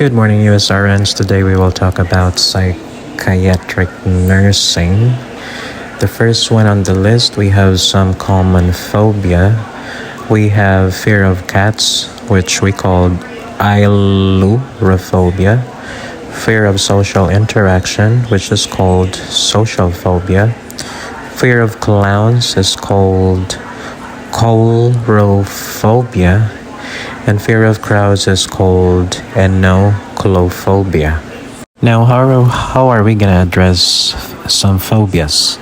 Good morning, USRNs. Today we will talk about psychiatric nursing. The first one on the list, we have some common phobia. We have fear of cats, which we call ailurophobia. Fear of social interaction, which is called social phobia. Fear of clowns is called coulrophobia. And fear of crowds is called enochlophobia. Now, how are we going to address some phobias?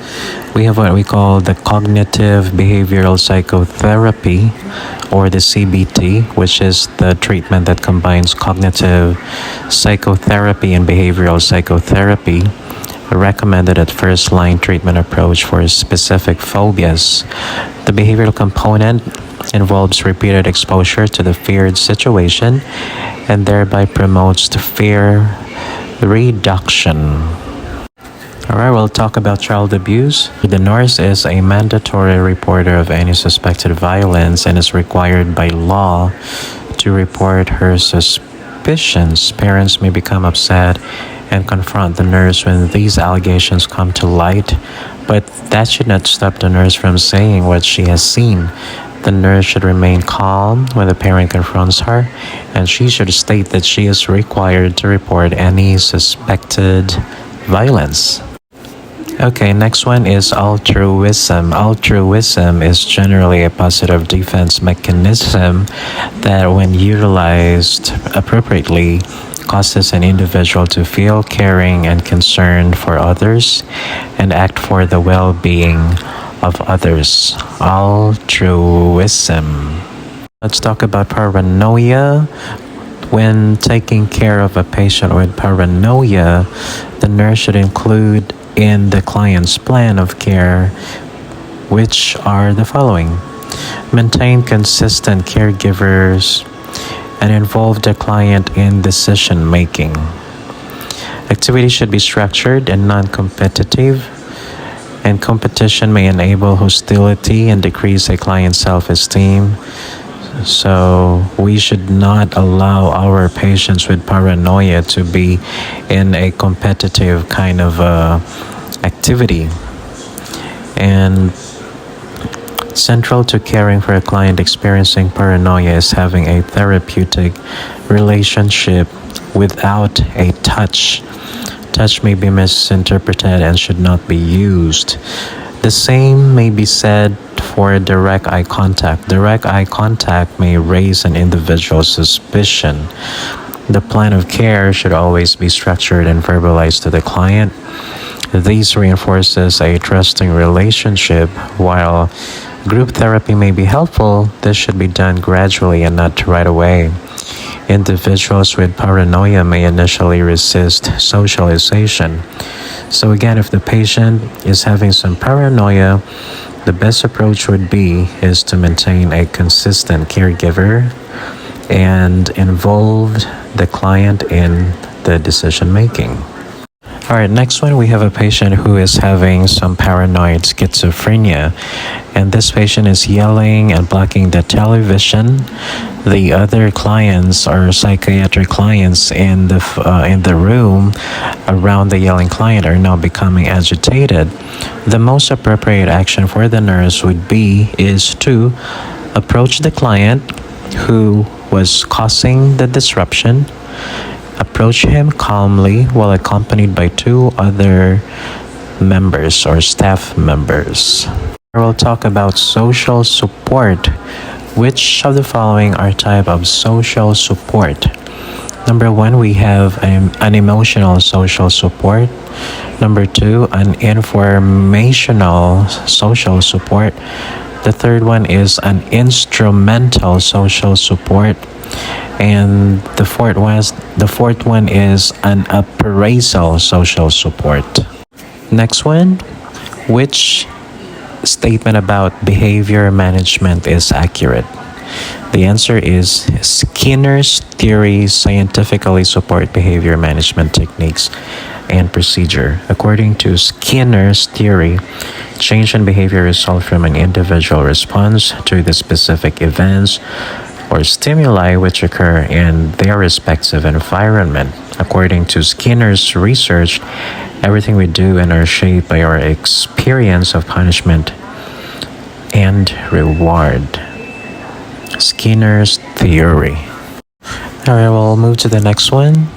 We have what we call the cognitive behavioral psychotherapy, or the CBT, which is the treatment that combines cognitive psychotherapy and behavioral psychotherapy, recommended at first-line treatment approach for specific phobias. The behavioral component involves repeated exposure to the feared situation and thereby promotes the fear reduction. Alright, we'll talk about child abuse. The nurse is a mandatory reporter of any suspected violence and is required by law to report her suspicions. Parents may become upset and confront the nurse when these allegations come to light, but that should not stop the nurse from saying what she has seen. The nurse should remain calm when the parent confronts her, and she should state that she is required to report any suspected violence. Okay, next one is altruism. Altruism is generally a positive defense mechanism that, when utilized appropriately, causes an individual to feel caring and concerned for others and act for the well-being of others. Altruism. Let's talk about paranoia. When taking care of a patient with paranoia, the nurse should include in the client's plan of care, which are the following: maintain consistent caregivers and involve the client in decision making. Activities should be structured and non-competitive, and competition may enable hostility and decrease a client's self-esteem. So we should not allow our patients with paranoia to be in a competitive kind of activity. And central to caring for a client experiencing paranoia is having a therapeutic relationship without a touch. Touch may be misinterpreted and should not be used. The same may be said for direct eye contact. Direct eye contact may raise an individual's suspicion. The plan of care should always be structured and verbalized to the client. This reinforces a trusting relationship. While group therapy may be helpful, this should be done gradually and not right away. Individuals with paranoia may initially resist socialization. So again, if the patient is having some paranoia, the best approach would be to maintain a consistent caregiver and involve the client in the decision making. Alright, next one, we have a patient who is having some paranoid schizophrenia, and this patient is yelling and blocking the television. The other clients or psychiatric clients in the room around the yelling client are now becoming agitated. The most appropriate action for the nurse would be to approach the client who was causing the disruption. Approach him calmly while accompanied by two other members or staff members. We'll talk about social support. Which of the following are type of social support? Number one, we have an emotional social support. Number two, an informational social support. The third one is an instrumental social support. And the fourth one is an appraisal social support. Next one, which statement about behavior management is accurate? The answer is Skinner's theory scientifically support behavior management techniques and procedure. According to Skinner's theory, change in behavior results from an individual response to the specific events or stimuli which occur in their respective environment. According to Skinner's research, everything we do and are shaped by our experience of punishment and reward. Skinner's theory. Alright, we'll move to the next one.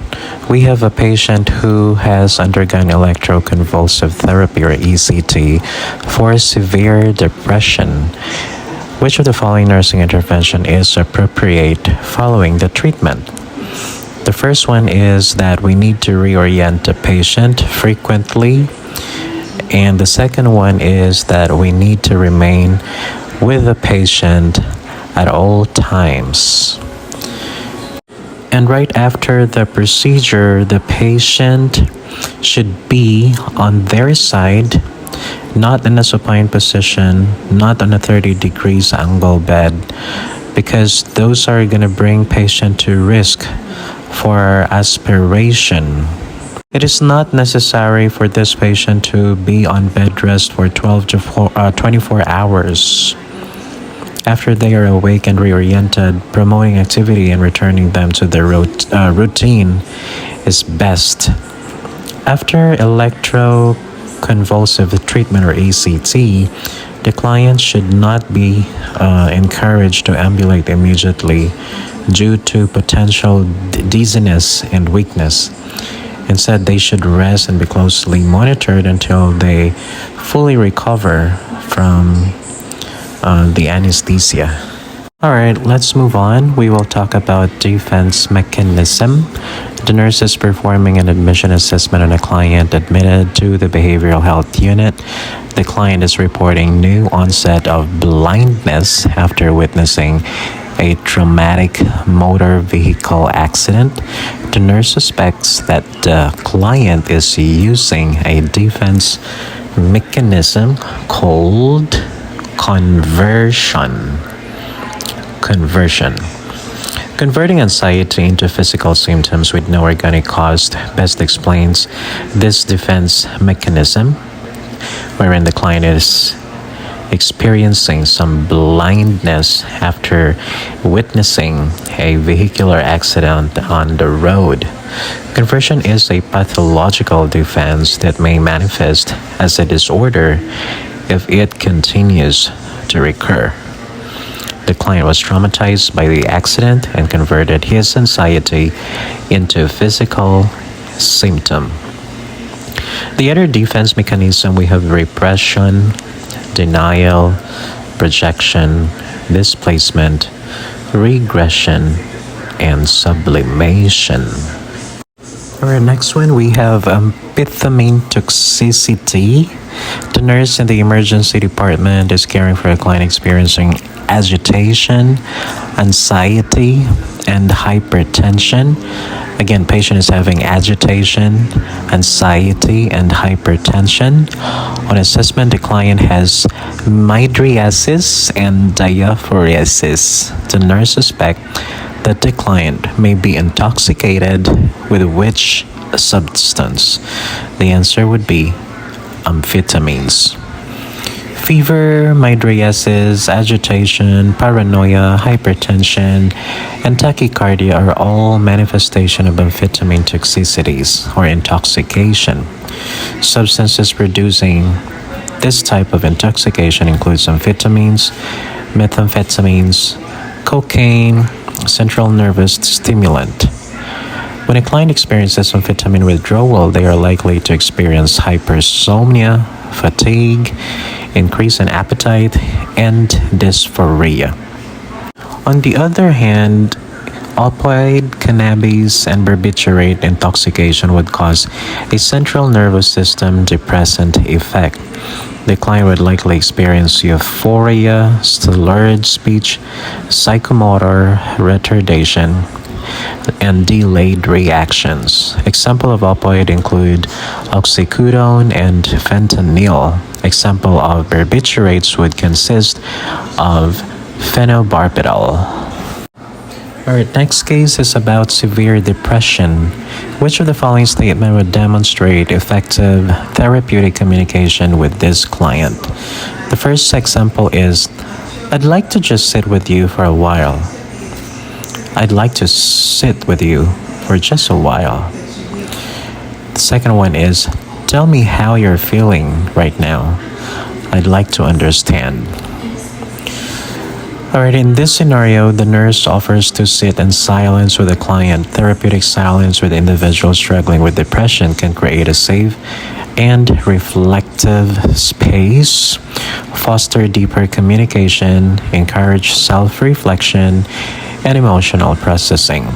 We have a patient who has undergone electroconvulsive therapy or ECT for severe depression. Which of the following nursing intervention is appropriate following the treatment? The first one is that we need to reorient the patient frequently. And the second one is that we need to remain with the patient at all times. And right after the procedure, the patient should be on their side, not in a supine position, not on a 30 degrees angle bed, because those are going to bring patient to risk for aspiration. It is not necessary for this patient to be on bed rest for 12 to 24 hours. After they are awake and reoriented, promoting activity and returning them to their routine is best. After electroconvulsive treatment or ECT, the client should not be encouraged to ambulate immediately due to potential dizziness and weakness. Instead, they should rest and be closely monitored until they fully recover from the anesthesia. Alright, let's move on. We will talk about defense mechanism. The nurse is performing an admission assessment on a client admitted to the behavioral health unit. The client is reporting new onset of blindness after witnessing a traumatic motor vehicle accident. The nurse suspects that the client is using a defense mechanism called conversion. Converting anxiety into physical symptoms with no organic cause best explains this defense mechanism, wherein the client is experiencing some blindness after witnessing a vehicular accident on the road. Conversion is a pathological defense that may manifest as a disorder if it continues to recur. The client was traumatized by the accident and converted his anxiety into a physical symptom. The other defense mechanism, we have repression, denial, projection, displacement, regression, and sublimation. For our next one, we have amphetamine toxicity. The nurse in the emergency department is caring for a client experiencing agitation, anxiety, and hypertension. Again, patient is having agitation, anxiety, and hypertension. On assessment, the client has mydriasis and diaphoresis. The nurse suspects that the client may be intoxicated with which substance? The answer would be amphetamines. Fever, mydriasis, agitation, paranoia, hypertension, and tachycardia are all manifestations of amphetamine toxicities or intoxication. Substances producing this type of intoxication includes amphetamines, methamphetamines, cocaine, central nervous stimulant. When a client experiences amphetamine withdrawal, they are likely to experience hypersomnia, fatigue, increase in appetite, and dysphoria. On the other hand, opioid, cannabis, and barbiturate intoxication would cause a central nervous system depressant effect. The client would likely experience euphoria, slurred speech, psychomotor retardation, and delayed reactions. Example of opioid include oxycodone and fentanyl. Example of barbiturates would consist of phenobarbital. Alright, next case is about severe depression. Which of the following statement would demonstrate effective therapeutic communication with this client? The first example is, I'd like to just sit with you for a while. I'd like to sit with you for just a while. The second one is, tell me how you're feeling right now. I'd like to understand. Alright, in this scenario, the nurse offers to sit in silence with the client. Therapeutic silence with individuals struggling with depression can create a safe and reflective space, foster deeper communication, encourage self-reflection, and emotional processing.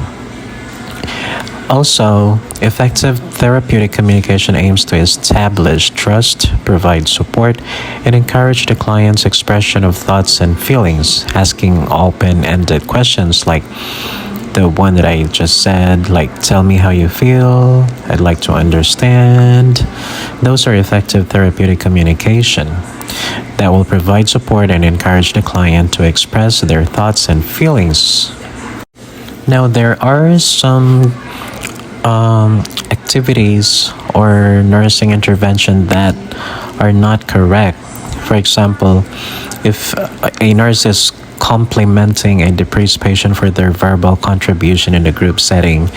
Also, effective therapeutic communication aims to establish trust, provide support, and encourage the client's expression of thoughts and feelings, asking open-ended questions like the one that I just said, like, tell me how you feel, I'd like to understand. Those are effective therapeutic communication that will provide support and encourage the client to express their thoughts and feelings. Now, there are some activities or nursing intervention that are not correct. For example, if a nurse is complimenting a depressed patient for their verbal contribution in a group setting,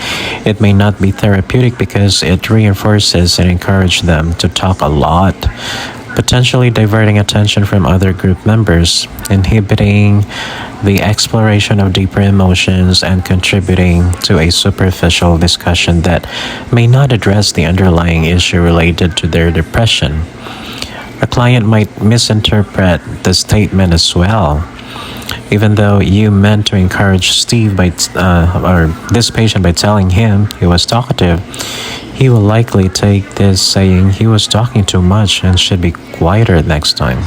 it may not be therapeutic because it reinforces and encourages them to talk a lot, potentially diverting attention from other group members, inhibiting the exploration of deeper emotions, and contributing to a superficial discussion that may not address the underlying issue related to their depression. A client might misinterpret the statement as well. Even though you meant to encourage Steve or this patient by telling him he was talkative, he will likely take this saying he was talking too much and should be quieter next time.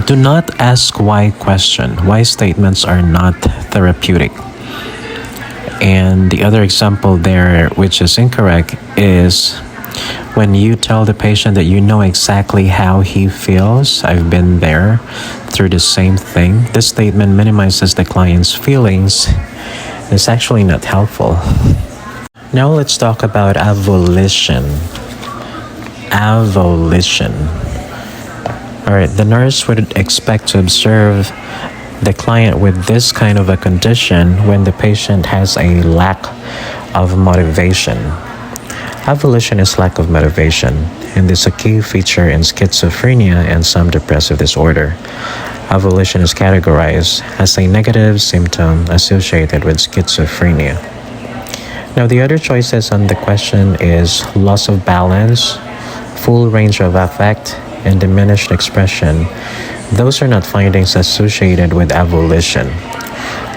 Do not ask why question. Why statements are not therapeutic. And the other example there, which is incorrect, is when you tell the patient that you know exactly how he feels. I've been there through the same thing. This statement minimizes the client's feelings. It's actually not helpful. Now let's talk about avolition. Avolition. Alright, the nurse would expect to observe the client with this kind of a condition when the patient has a lack of motivation. Avolition is lack of motivation, and is a key feature in schizophrenia and some depressive disorder. Avolition is categorized as a negative symptom associated with schizophrenia. Now, the other choices on the question is loss of balance, full range of affect, and diminished expression. Those are not findings associated with avolition.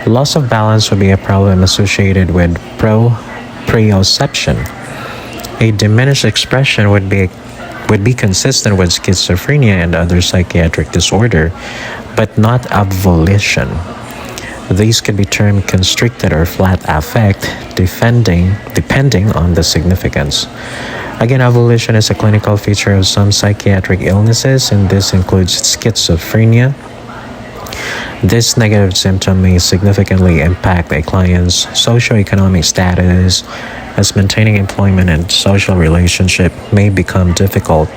Loss of balance would be a problem associated with proprioception. A diminished expression would be consistent with schizophrenia and other psychiatric disorder, but not avolition. These could be termed constricted or flat affect, depending on the significance. Again, avolition is a clinical feature of some psychiatric illnesses, and this includes schizophrenia. This negative symptom may significantly impact a client's socioeconomic status, as maintaining employment and social relationship may become difficult.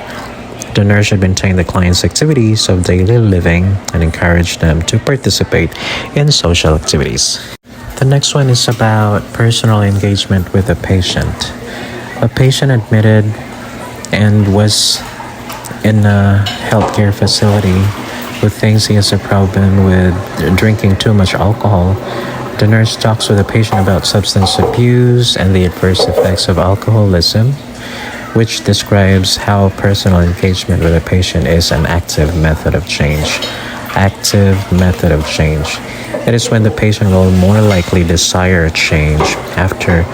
The nurse should maintain the client's activities of daily living and encourage them to participate in social activities. The next one is about personal engagement with the patient. A patient admitted and was in a healthcare facility who thinks he has a problem with drinking too much alcohol. The nurse talks with the patient about substance abuse and the adverse effects of alcoholism, which describes how personal engagement with a patient is an active method of change. Active method of change. It is when the patient will more likely desire change after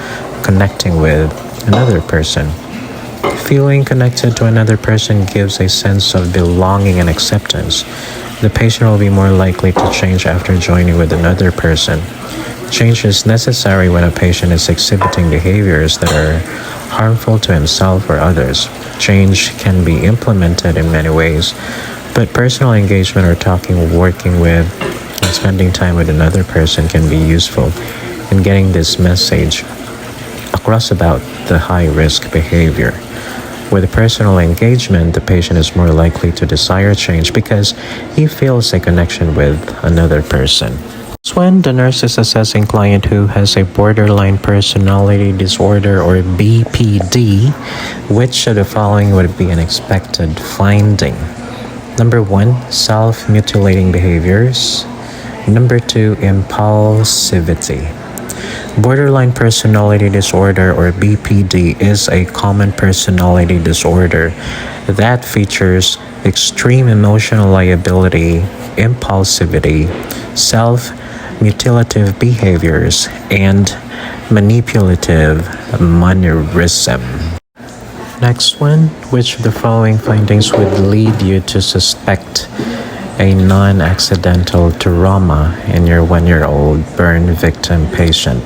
connecting with another person. Feeling connected to another person gives a sense of belonging and acceptance. The patient will be more likely to change after joining with another person. Change is necessary when a patient is exhibiting behaviors that are harmful to himself or others. Change can be implemented in many ways, but personal engagement or talking, working with, and spending time with another person can be useful in getting this message across about the high-risk behavior. With personal engagement, the patient is more likely to desire change because he feels a connection with another person. When the nurse is assessing client who has a borderline personality disorder or BPD, which of the following would be an expected finding? Number 1, self-mutilating behaviors. Number 2, impulsivity. Borderline personality disorder or BPD is a common personality disorder that features extreme emotional liability, impulsivity, self-mutilative behaviors, and manipulative mannerism. Next one, which of the following findings would lead you to suspect a non-accidental trauma in your 1-year-old burn victim patient?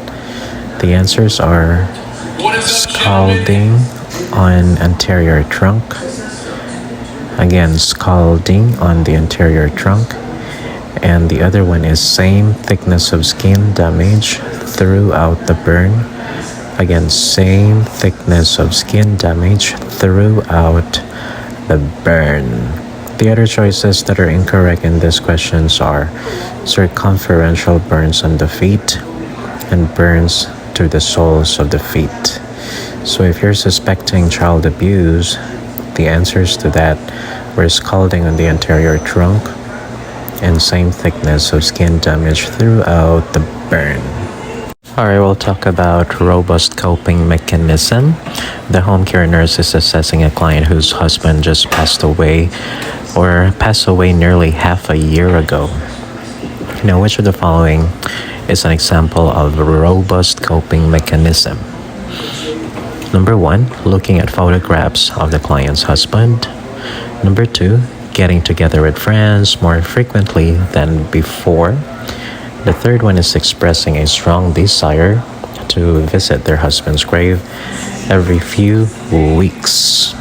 The answers are scalding on anterior trunk, again scalding on the anterior trunk, and the other one is same thickness of skin damage throughout the burn, again same thickness of skin damage throughout the burn. The other choices that are incorrect in these questions are circumferential burns on the feet and burns to the soles of the feet. So if you're suspecting child abuse, the answers to that were scalding on the anterior trunk and same thickness of skin damage throughout the burn. Alright, we'll talk about robust coping mechanism. The home care nurse is assessing a client whose husband just passed away nearly half a year ago. Now, which of the following is an example of a robust coping mechanism? Number 1, looking at photographs of the client's husband. Number 2, getting together with friends more frequently than before. The third one is expressing a strong desire to visit their husband's grave every few weeks.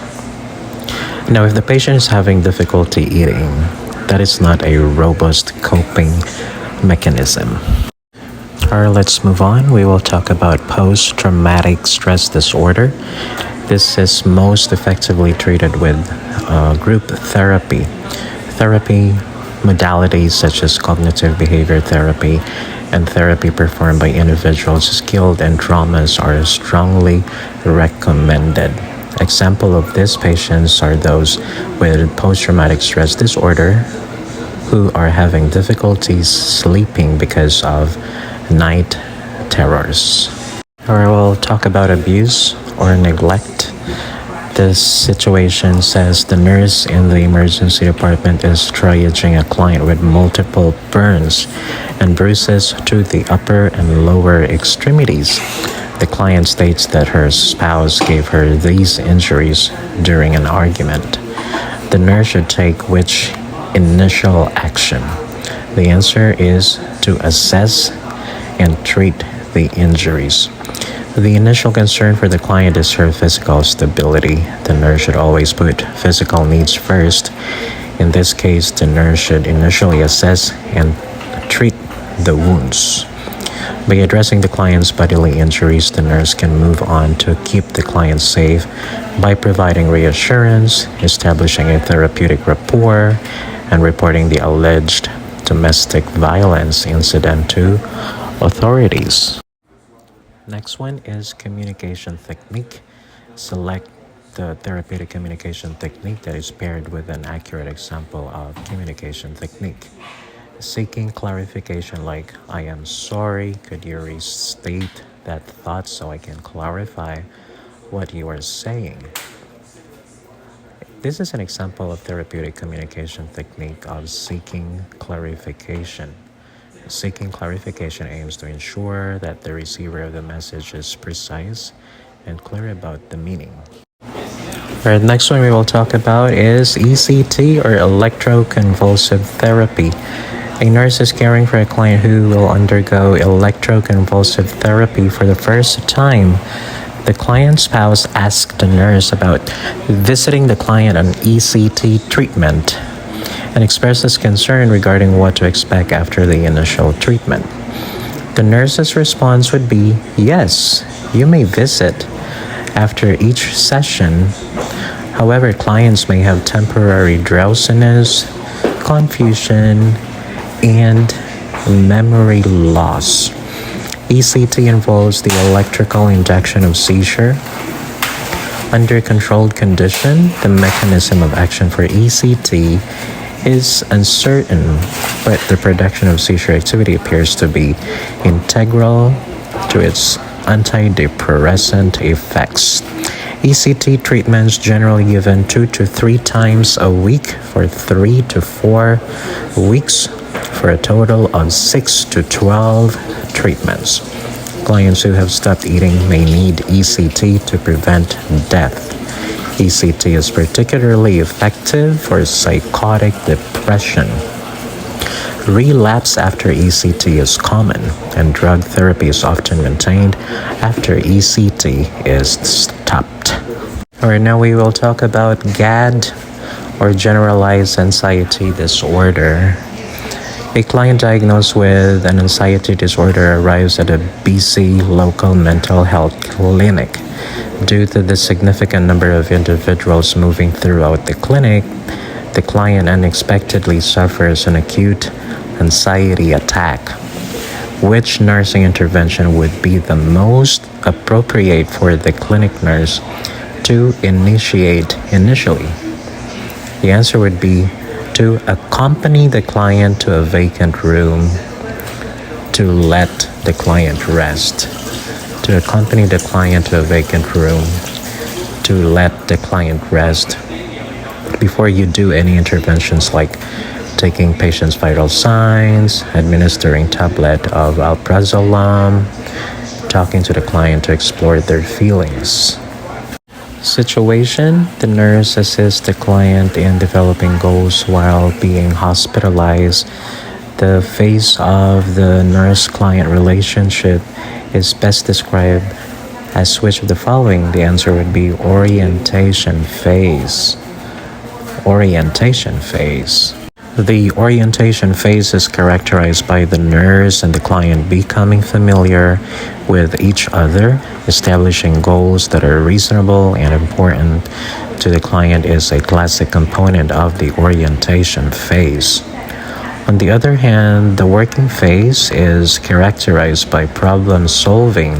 Now, if the patient is having difficulty eating, that is not a robust coping mechanism. Alright, let's move on. We will talk about post-traumatic stress disorder. This is most effectively treated with group therapy. Therapy modalities such as cognitive behavior therapy and therapy performed by individuals skilled in traumas are strongly recommended. Example of these patients are those with post-traumatic stress disorder who are having difficulties sleeping because of night terrors. Alright, we'll talk about abuse or neglect. This situation says the nurse in the emergency department is triaging a client with multiple burns and bruises to the upper and lower extremities. The client states that her spouse gave her these injuries during an argument. The nurse should take which initial action? The answer is to assess and treat the injuries. The initial concern for the client is her physical stability. The nurse should always put physical needs first. In this case, the nurse should initially assess and treat the wounds. By addressing the client's bodily injuries, the nurse can move on to keep the client safe by providing reassurance, establishing a therapeutic rapport, and reporting the alleged domestic violence incident to authorities. Next one is communication technique. Select the therapeutic communication technique that is paired with an accurate example of communication technique. Seeking clarification like, I am sorry, could you restate that thought so I can clarify what you are saying? This is an example of therapeutic communication technique of seeking clarification. Seeking clarification aims to ensure that the receiver of the message is precise and clear about the meaning. Alright, next one we will talk about is ECT or electroconvulsive therapy. A nurse is caring for a client who will undergo electroconvulsive therapy for the first time. The client's spouse asked the nurse about visiting the client on ECT treatment and expresses concern regarding what to expect after the initial treatment. The nurse's response would be, yes, you may visit after each session. However, clients may have temporary drowsiness, confusion, and memory loss. ECT involves the electrical induction of seizure. Under controlled condition, the mechanism of action for ECT is uncertain, but the production of seizure activity appears to be integral to its antidepressant effects. ECT treatments generally given 2 to 3 times a week for 3 to 4 weeks for a total of 6 to 12 treatments. Clients who have stopped eating may need ECT to prevent death. ECT is particularly effective for psychotic depression. Relapse after ECT is common, and drug therapy is often maintained after ECT is stopped. Alright, now we will talk about GAD, or Generalized Anxiety Disorder. A client diagnosed with an anxiety disorder arrives at a BC local mental health clinic. Due to the significant number of individuals moving throughout the clinic, the client unexpectedly suffers an acute anxiety attack. Which nursing intervention would be the most appropriate for the clinic nurse to initiate initially? The answer would be to accompany the client to a vacant room to let the client rest. To accompany the client to a vacant room to let the client rest before you do any interventions like taking patient's vital signs, administering tablet of alprazolam, talking to the client to explore their feelings. Situation: the nurse assists the client in developing goals while being hospitalized. The phase of the nurse-client relationship is best described as which of the following? The answer would be orientation phase. Orientation phase. The orientation phase is characterized by the nurse and the client becoming familiar with each other. Establishing goals that are reasonable and important to the client is a classic component of the orientation phase. On the other hand, the working phase is characterized by problem solving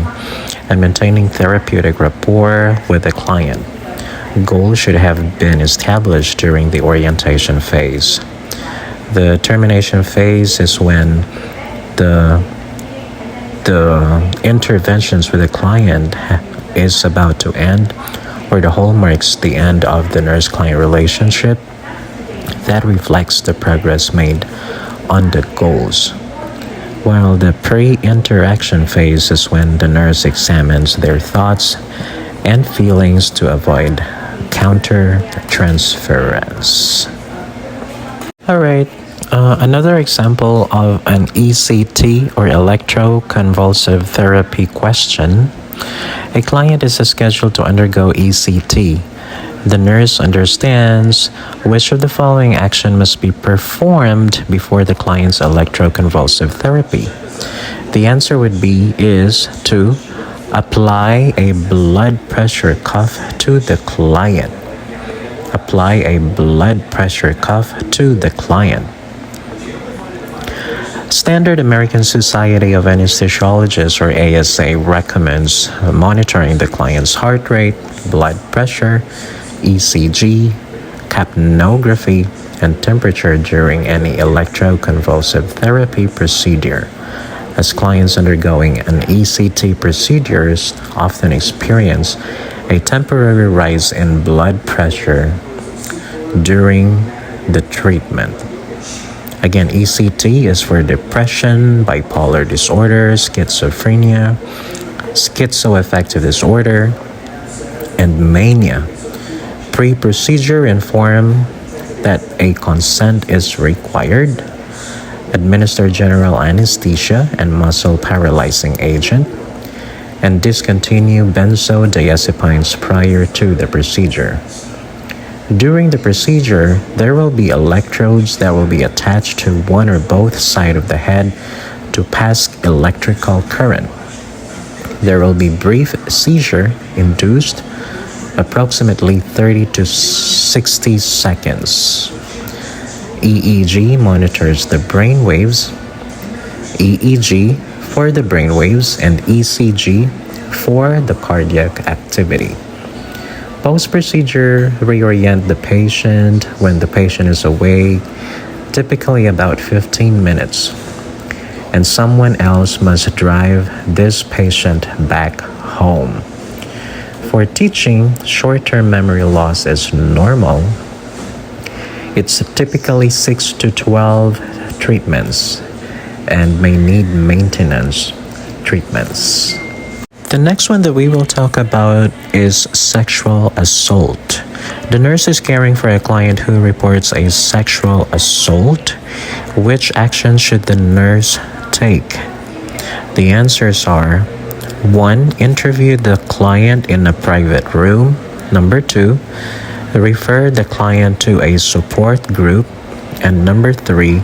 and maintaining therapeutic rapport with the client. Goals should have been established during the orientation phase. The termination phase is when the interventions with the client is about to end, or the whole marks the end of the nurse-client relationship. That reflects the progress made on the goals. While the pre-interaction phase is when the nurse examines their thoughts and feelings to avoid counter-transference. Alright, another example of an ECT or electroconvulsive therapy question. A client is scheduled to undergo ECT. The nurse understands which of the following action must be performed before the client's electroconvulsive therapy. The answer would be is to apply a blood pressure cuff to the client. Apply a blood pressure cuff to the client. Standard American Society of Anesthesiologists, or ASA, recommends monitoring the client's heart rate, blood pressure, ECG, capnography, and temperature during any electroconvulsive therapy procedure, as clients undergoing an ECT procedures often experience a temporary rise in blood pressure during the treatment. Again, ECT is for depression, bipolar disorder, schizophrenia, schizoaffective disorder, and mania. Pre-procedure inform that a consent is required. Administer general anesthesia and muscle paralyzing agent, and discontinue benzodiazepines prior to the procedure. During the procedure, there will be electrodes that will be attached to one or both sides of the head to pass electrical current. There will be brief seizure induced, approximately 30 to 60 seconds. EEG monitors the brain waves. EEG for the brainwaves, and ECG for the cardiac activity. Post-procedure, reorient the patient when the patient is awake, typically about 15 minutes. And someone else must drive this patient back home. For teaching, short-term memory loss is normal. It's typically 6 to 12 treatments and may need maintenance treatments. The next one that we will talk about is sexual assault. The nurse is caring for a client who reports a sexual assault. Which action should the nurse take? The answers are: 1. Interview the client in a private room. Number 2, refer the client to a support group. And number 3,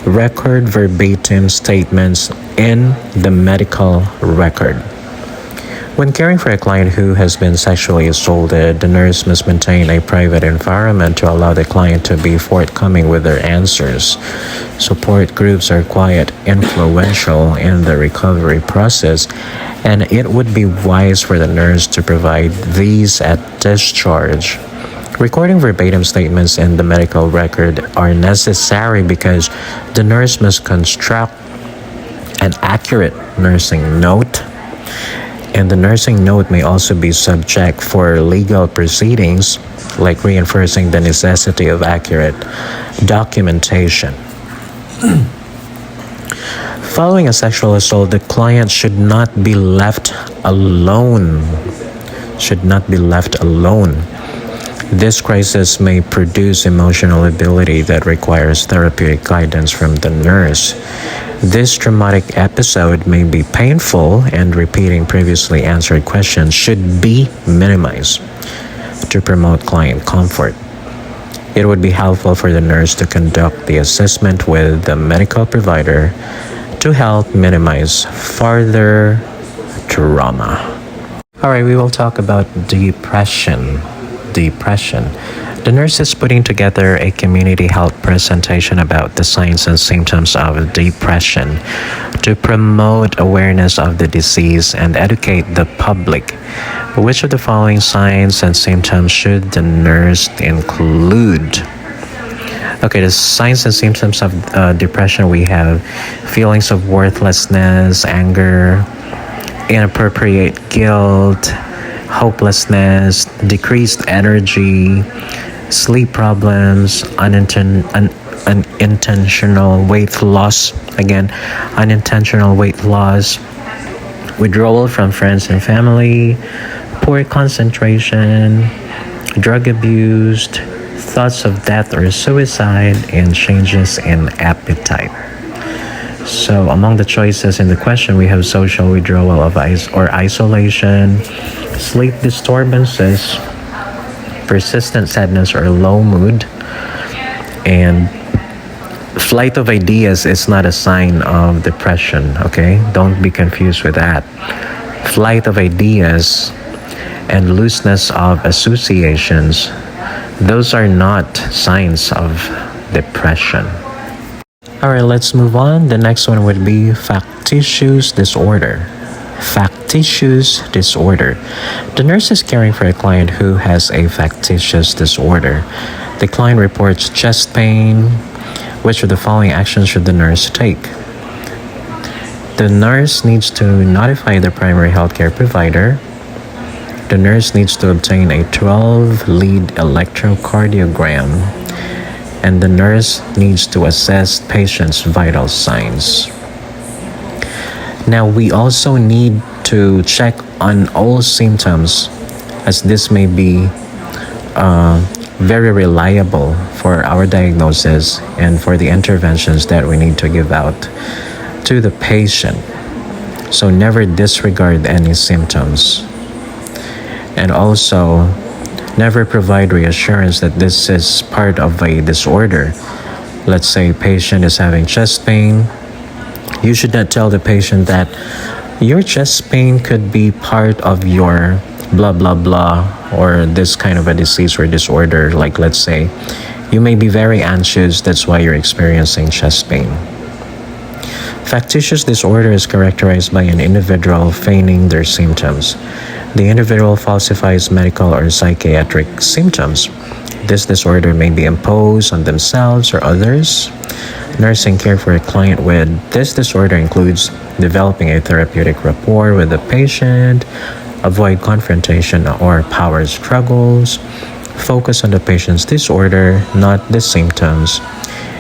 record verbatim statements in the medical record. When caring for a client who has been sexually assaulted, the nurse must maintain a private environment to allow the client to be forthcoming with their answers. Support groups are quite influential in the recovery process, and it would be wise for the nurse to provide these at discharge. Recording verbatim statements in the medical record are necessary because the nurse must construct an accurate nursing note, and the nursing note may also be subject for legal proceedings, like reinforcing the necessity of accurate documentation. Following a sexual assault, the client should not be left alone. This crisis may produce emotional ability that requires therapeutic guidance from the nurse. This traumatic episode may be painful, and repeating previously answered questions should be minimized to promote client comfort. It would be helpful for the nurse to conduct the assessment with the medical provider to help minimize further trauma. Alright, we will talk about depression. The nurse is putting together a community health presentation about the signs and symptoms of depression to promote awareness of the disease and educate the public. Which of the following signs and symptoms should the nurse include? Okay, the signs and symptoms of depression, we have feelings of worthlessness, anger, inappropriate guilt, hopelessness, decreased energy, sleep problems, unintentional weight loss, withdrawal from friends and family, poor concentration, drug abuse, thoughts of death or suicide, and changes in appetite. So among the choices in the question, we have social withdrawal or isolation, sleep disturbances, persistent sadness or low mood, and flight of ideas is not a sign of depression, okay? Don't be confused with that. Flight of ideas and looseness of associations, those are not signs of depression. Alright, let's move on. The next one would be factitious disorder. The nurse is caring for a client who has a factitious disorder. The client reports chest pain. Which of the following actions should the nurse take? The nurse needs to notify the primary healthcare provider. The nurse needs to obtain a 12-lead electrocardiogram, and the nurse needs to assess patient's vital signs. Now, we also need to check on all symptoms, as this may be very reliable for our diagnosis and for the interventions that we need to give out to the patient. So never disregard any symptoms. And also, never provide reassurance that this is part of a disorder. Let's say patient is having chest pain. You should not tell the patient that your chest pain could be part of your blah blah blah, or this kind of a disease or disorder. Like, let's say you may be very anxious, that's why you're experiencing chest pain. Factitious disorder is characterized by an individual feigning their symptoms. The individual falsifies medical or psychiatric symptoms. This disorder may be imposed on themselves or others. Nursing care for a client with this disorder includes developing a therapeutic rapport with the patient, avoid confrontation or power struggles, focus on the patient's disorder, not the symptoms,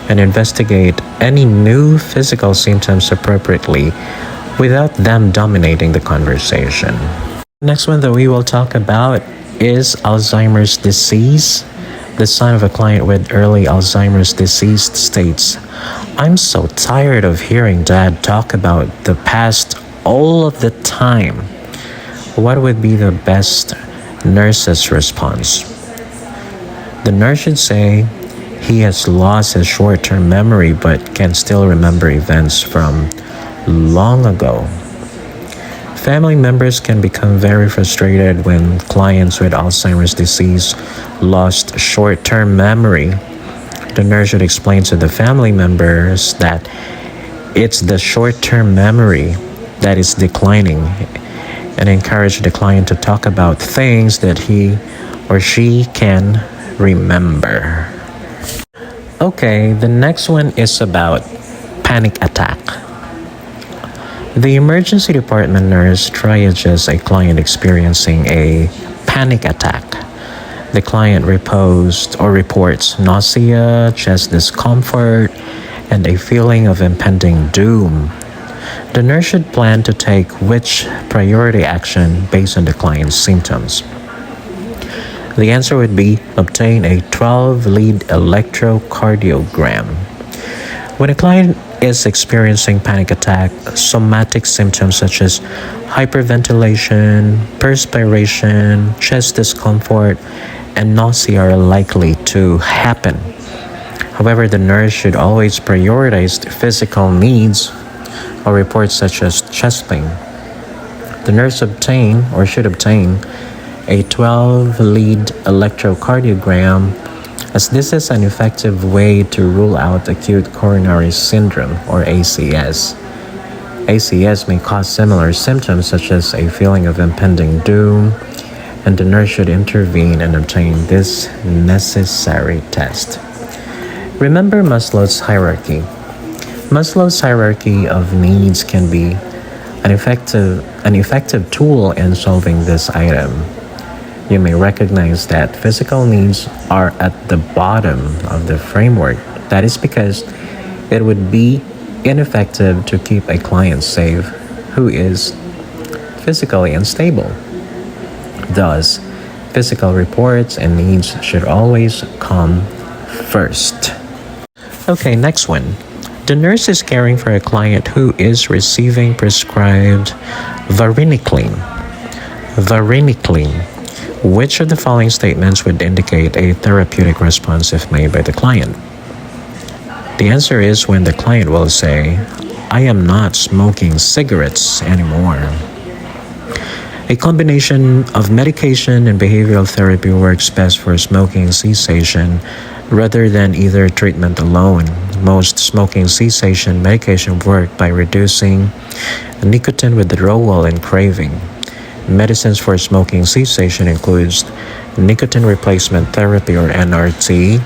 and investigate any new physical symptoms appropriately without them dominating the conversation. Next one that we will talk about is Alzheimer's disease. The son of a client with early Alzheimer's disease states, "I'm so tired of hearing Dad talk about the past all of the time. What would be the best nurse's response?" The nurse should say, "He has lost his short-term memory but can still remember events from long ago." Family members can become very frustrated when clients with Alzheimer's disease lost short-term memory. The nurse should explain to the family members that it's the short-term memory that is declining and encourage the client to talk about things that he or she can remember. Okay, the next one is about panic attack. The emergency department nurse triages a client experiencing a panic attack. The client reports nausea, chest discomfort, and a feeling of impending doom. The nurse should plan to take which priority action based on the client's symptoms. The answer would be obtain a 12-lead electrocardiogram. When a client is experiencing panic attack, somatic symptoms such as hyperventilation, perspiration, chest discomfort, and nausea are likely to happen. However, the nurse should always prioritize the physical needs or reports such as chest pain. The nurse should obtain a 12-lead electrocardiogram, as this is an effective way to rule out acute coronary syndrome or ACS. ACS may cause similar symptoms such as a feeling of impending doom, and the nurse should intervene and obtain this necessary test. Remember Maslow's hierarchy. Maslow's hierarchy of needs can be an effective tool in solving this item. You may recognize that physical needs are at the bottom of the framework. That is because it would be ineffective to keep a client safe who is physically unstable. Thus, physical reports and needs should always come first. Okay, next one. The nurse is caring for a client who is receiving prescribed varenicline. Which of the following statements would indicate a therapeutic response if made by the client? The answer is when the client will say, "I am not smoking cigarettes anymore." A combination of medication and behavioral therapy works best for smoking cessation rather than either treatment alone. Most smoking cessation medication work by reducing nicotine withdrawal and craving. Medicines for smoking cessation includes nicotine replacement therapy or NRT,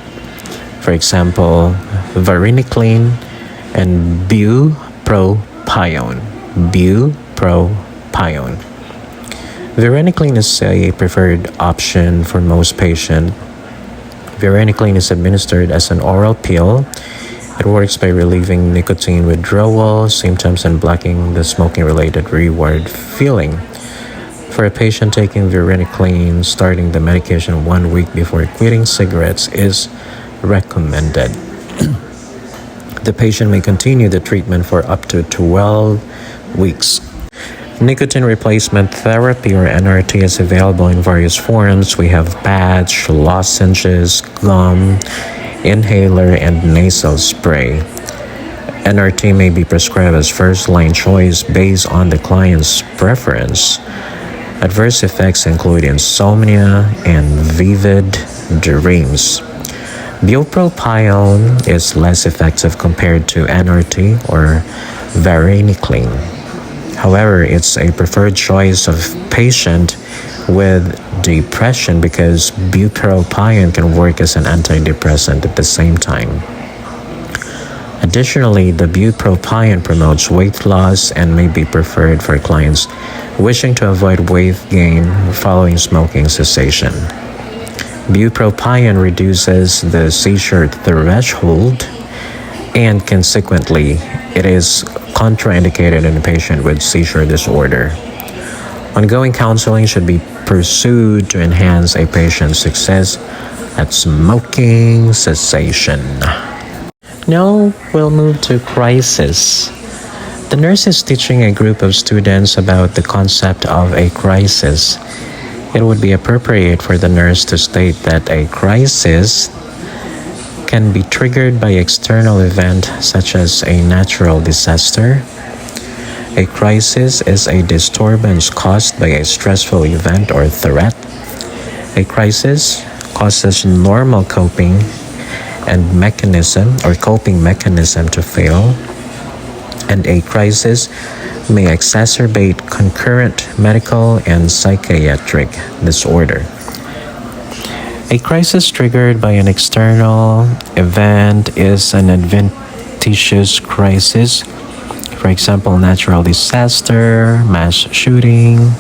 for example, varenicline and bupropion. Varenicline is a preferred option for most patients. Varenicline is administered as an oral pill. It works by relieving nicotine withdrawal symptoms and blocking the smoking-related reward feeling. For a patient taking varenicline, starting the medication 1 week before quitting cigarettes is recommended. The patient may continue the treatment for up to 12 weeks. Nicotine replacement therapy or NRT is available in various forms. We have patch, lozenges, gum, inhaler, and nasal spray. NRT may be prescribed as first-line choice based on the client's preference. Adverse effects include insomnia and vivid dreams. Bupropion is less effective compared to NRT or varenicline. However, it's a preferred choice of patient with depression because bupropion can work as an antidepressant at the same time. Additionally, the bupropion promotes weight loss and may be preferred for clients wishing to avoid weight gain following smoking cessation. Bupropion reduces the seizure threshold, and consequently, it is contraindicated in a patient with seizure disorder. Ongoing counseling should be pursued to enhance a patient's success at smoking cessation. Now we'll move to crisis. The nurse is teaching a group of students about the concept of a crisis. It would be appropriate for the nurse to state that a crisis can be triggered by external event such as a natural disaster. A crisis is a disturbance caused by a stressful event or threat. A crisis causes normal coping mechanism to fail, and a crisis may exacerbate concurrent medical and psychiatric disorder. A crisis triggered by an external event is an adventitious crisis. For example, natural disaster, mass shooting.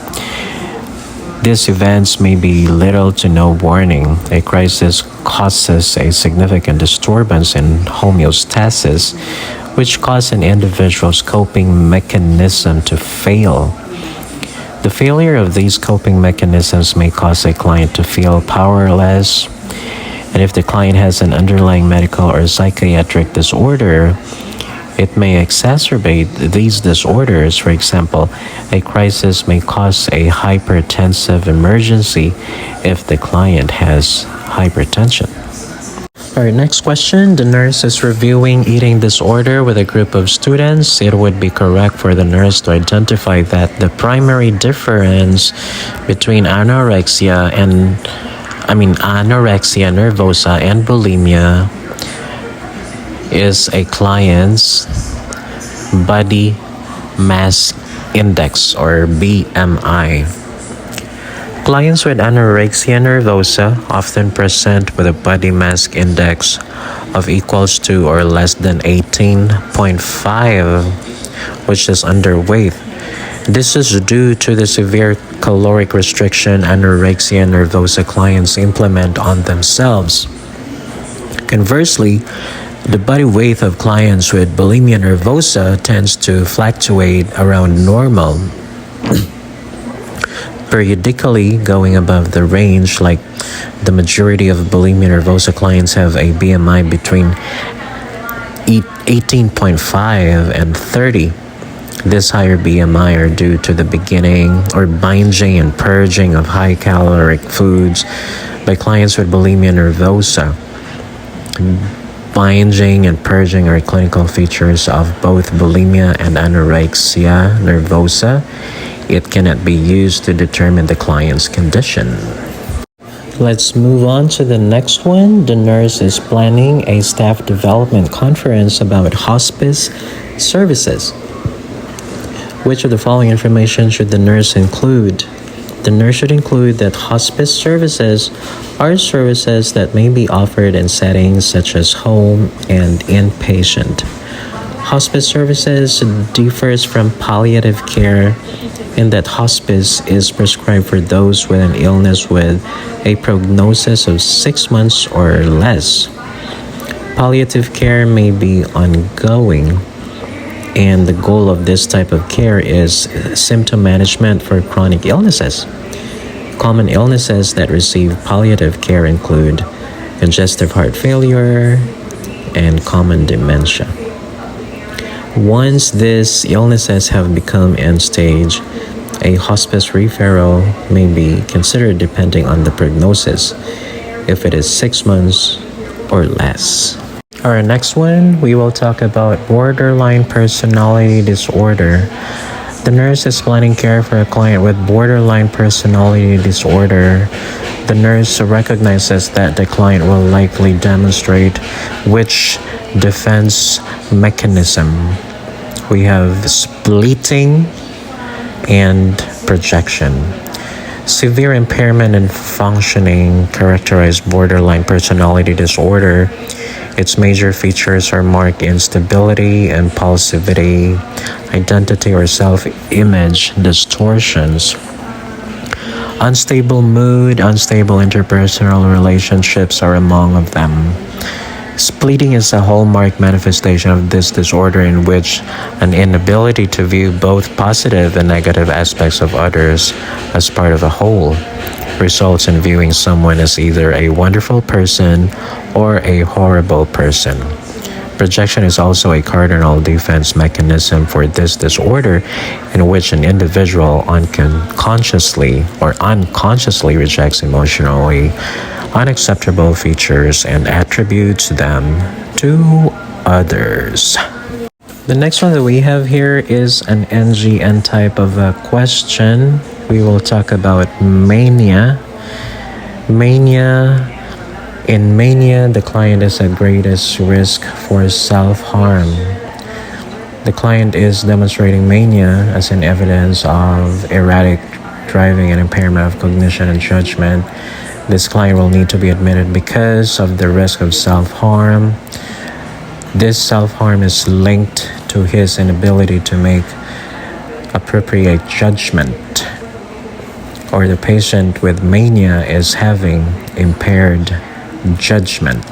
These events may be little to no warning. A crisis causes a significant disturbance in homeostasis, which causes an individual's coping mechanism to fail. The failure of these coping mechanisms may cause a client to feel powerless, and if the client has an underlying medical or psychiatric disorder, it may exacerbate these disorders. For example, a crisis may cause a hypertensive emergency if the client has hypertension. All right, next question. The nurse is reviewing eating disorder with a group of students. It would be correct for the nurse to identify that the primary difference between anorexia nervosa and bulimia is a client's body mass index or BMI. Clients with anorexia nervosa often present with a body mass index of equals to or less than 18.5, which is underweight. This is due to the severe caloric restriction anorexia nervosa clients implement on themselves. Conversely, the body weight of clients with bulimia nervosa tends to fluctuate around normal, periodically going above the range. Like the majority of bulimia nervosa clients have a BMI between 18.5 and 30. This higher BMI are due to the beginning or binging and purging of high caloric foods by clients with bulimia nervosa. Binging and purging are clinical features of both bulimia and anorexia nervosa. It cannot be used to determine the client's condition. Let's move on to the next one. The nurse is planning a staff development conference about hospice services. Which of the following information should the nurse include? The nurse should include that hospice services are services that may be offered in settings such as home and inpatient. Hospice services differs from palliative care in that hospice is prescribed for those with an illness with a prognosis of 6 months or less. Palliative care may be ongoing, and the goal of this type of care is symptom management for chronic illnesses. Common illnesses that receive palliative care include congestive heart failure and common dementia. Once these illnesses have become end stage, a hospice referral may be considered depending on the prognosis, if it is 6 months or less. Our next one, we will talk about borderline personality disorder. The nurse is planning care for a client with borderline personality disorder. The nurse recognizes that the client will likely demonstrate which defense mechanism We have splitting and projection. Severe impairment in functioning characterized borderline personality disorder. Its major features are marked instability, impulsivity, identity or self-image distortions, unstable mood, unstable interpersonal relationships are among of them. Splitting is a hallmark manifestation of this disorder in which an inability to view both positive and negative aspects of others as part of a whole results in viewing someone as either a wonderful person or a horrible person. Projection is also a cardinal defense mechanism for this disorder in which an individual unconsciously rejects emotionally unacceptable features and attributes them to others. The next one that we have here is an NGN type of a question. We will talk about mania. In mania, the client is at greatest risk for self-harm. The client is demonstrating mania as an evidence of erratic driving and impairment of cognition and judgment. This client will need to be admitted because of the risk of self-harm. This self-harm is linked to his inability to make appropriate judgment, or the patient with mania is having impaired judgment.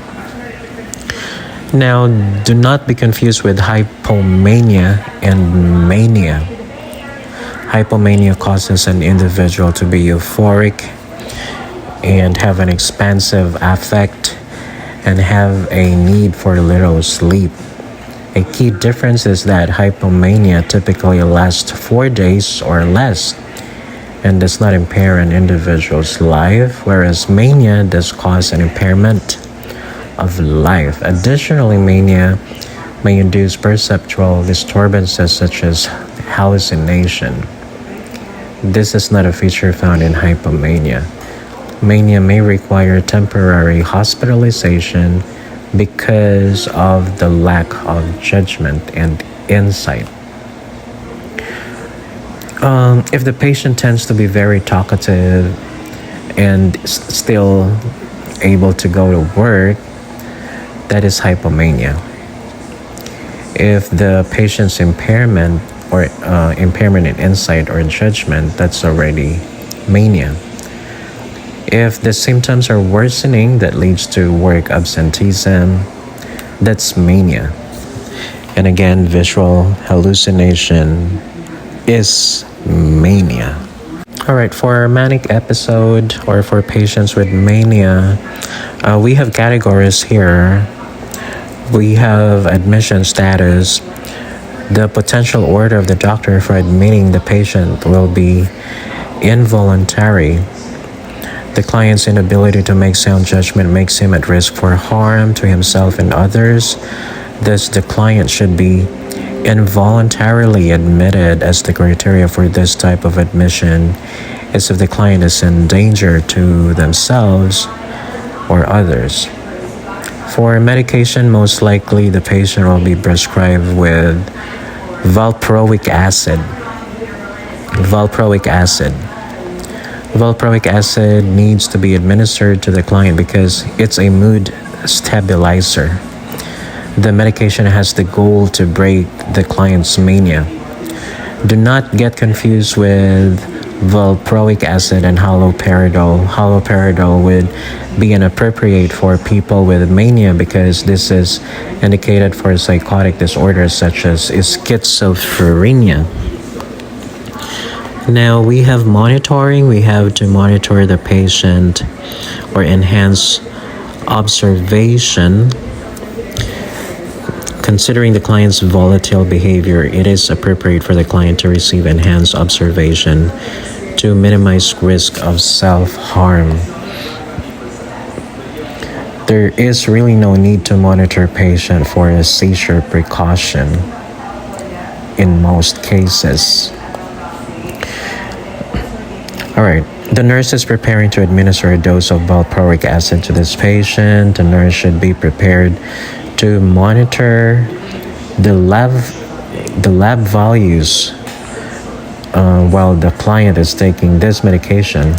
Now, do not be confused with hypomania and mania. Hypomania causes an individual to be euphoric and have an expansive affect and have a need for little sleep. A key difference is that hypomania typically lasts 4 days or less and does not impair an individual's life, whereas mania does cause an impairment of life. Additionally, mania may induce perceptual disturbances such as hallucination. This is not a feature found in hypomania. Mania may require temporary hospitalization because of the lack of judgment and insight. If the patient tends to be very talkative and still able to go to work, that is hypomania. If the patient's impairment in insight or judgment, that's already mania. If the symptoms are worsening that leads to work absenteeism, that's mania. And again, visual hallucination is mania. Alright, for our manic episode or for patients with mania, we have categories here. We have admission status. The potential order of the doctor for admitting the patient will be involuntary. The client's inability to make sound judgment makes him at risk for harm to himself and others. Thus, the client should be involuntarily admitted, as the criteria for this type of admission is if the client is in danger to themselves or others. For medication, most likely the patient will be prescribed with valproic acid. Valproic acid needs to be administered to the client because it's a mood stabilizer. The medication has the goal to break the client's mania. Do not get confused with valproic acid and haloperidol. Haloperidol would be inappropriate for people with mania because this is indicated for psychotic disorders such as schizophrenia. Now we have monitoring. We have to monitor the patient or enhance observation. Considering the client's volatile behavior, it is appropriate for the client to receive enhanced observation to minimize risk of self-harm. There is really no need to monitor patient for a seizure precaution in most cases. Alright, the nurse is preparing to administer a dose of valproic acid to this patient. The nurse should be prepared to monitor the the lab values while the client is taking this medication.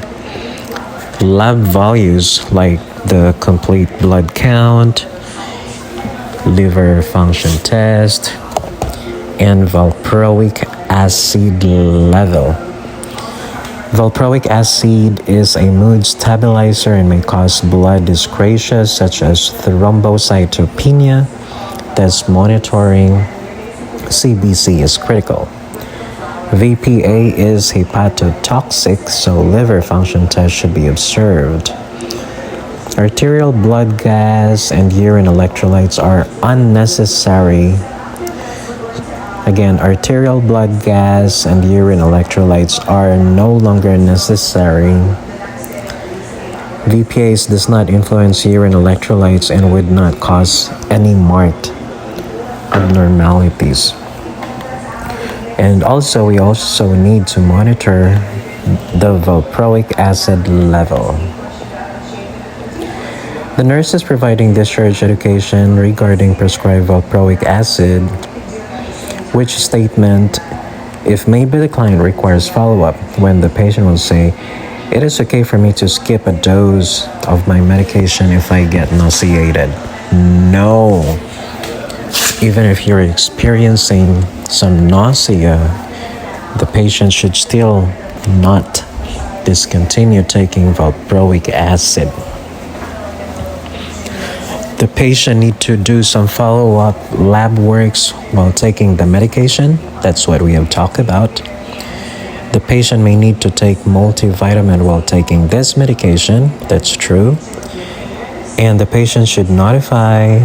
Lab values like the complete blood count, liver function test, and valproic acid level. Valproic acid is a mood stabilizer and may cause blood dyscrasia such as thrombocytopenia. Thus, monitoring CBC is critical. VPA is hepatotoxic, so liver function tests should be observed. Arterial blood gas and urine electrolytes are unnecessary. Again, arterial blood gas and urine electrolytes are no longer necessary. VPAs does not influence urine electrolytes and would not cause any marked abnormalities. And also, we also need to monitor the valproic acid level. The nurse is providing discharge education regarding prescribed valproic acid, which statement, if maybe the client requires follow-up, when the patient will say, "It is okay for me to skip a dose of my medication if I get nauseated." No. Even if you're experiencing some nausea, the patient should still not discontinue taking valproic acid. The patient need to do some follow-up lab works while taking the medication. That's what we have talked about. The patient may need to take multivitamin while taking this medication. That's true. And the patient should notify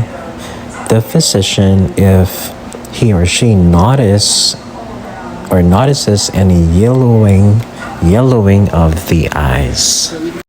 the physician if he or she notices any yellowing of the eyes.